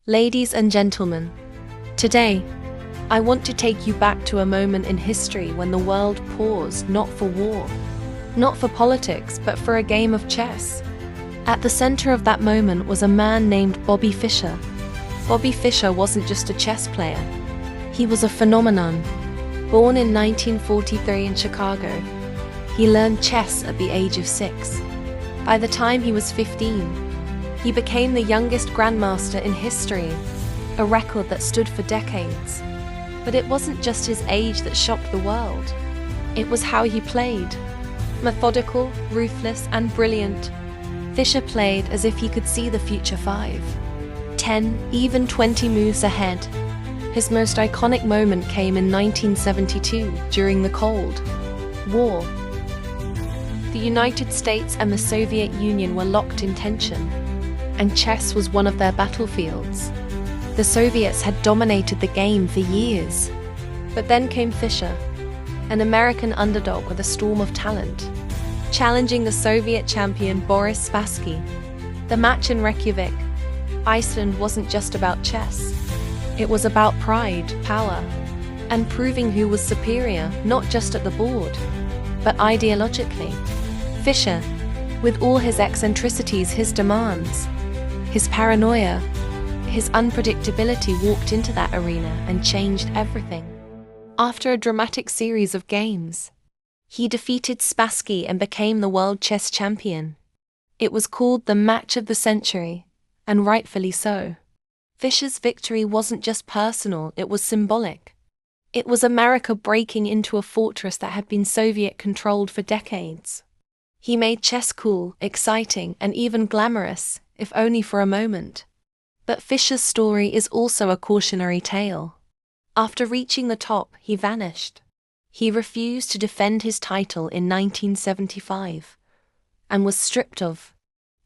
Ladies and gentlemen, today, I want to take you back to a moment in history when the world paused not for war, not for politics, but for a game of chess. At the center of that moment was a man named Bobby Fischer. Bobby Fischer wasn't just a chess player. He was a phenomenon. Born in 1943 in Chicago, he learned chess at the age of 6. By the time he was 15, he became the youngest Grandmaster in history, a record that stood for decades. But it wasn't just his age that shocked the world. It was how he played. Methodical, ruthless, and brilliant, Fischer played as if he could see the future 5, 10, even 20 moves ahead. His most iconic moment came in 1972 during the Cold War. The United States and the Soviet Union were locked in tension, and chess was one of their battlefields. The Soviets had dominated the game for years. But then came Fischer, an American underdog with a storm of talent, challenging the Soviet champion Boris Spassky. The match in Reykjavik, Iceland, wasn't just about chess. It was about pride, power, and proving who was superior, not just at the board, but ideologically. Fischer, with all his eccentricities, his demands, his paranoia, his unpredictability, walked into that arena and changed everything. After a dramatic series of games, he defeated Spassky and became the world chess champion. It was called the match of the century, and rightfully so. Fischer's victory wasn't just personal, it was symbolic. It was America breaking into a fortress that had been Soviet-controlled for decades. He made chess cool, exciting, and even glamorous, if only for a moment. But Fischer's story is also a cautionary tale. After reaching the top, he vanished. He refused to defend his title in 1975 and was stripped of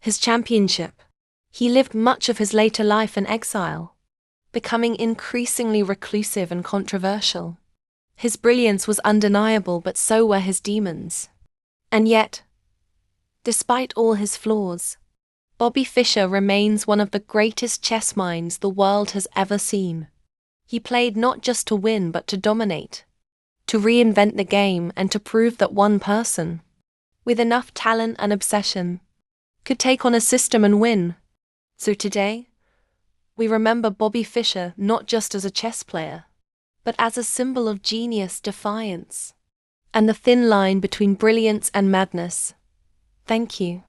his championship. He lived much of his later life in exile, becoming increasingly reclusive and controversial. His brilliance was undeniable, but so were his demons. And yet, despite all his flaws, Bobby Fischer remains one of the greatest chess minds the world has ever seen. He played not just to win but to dominate, to reinvent the game, and to prove that one person, with enough talent and obsession, could take on a system and win. So today, we remember Bobby Fischer not just as a chess player, but as a symbol of genius, defiance, and the thin line between brilliance and madness. Thank you.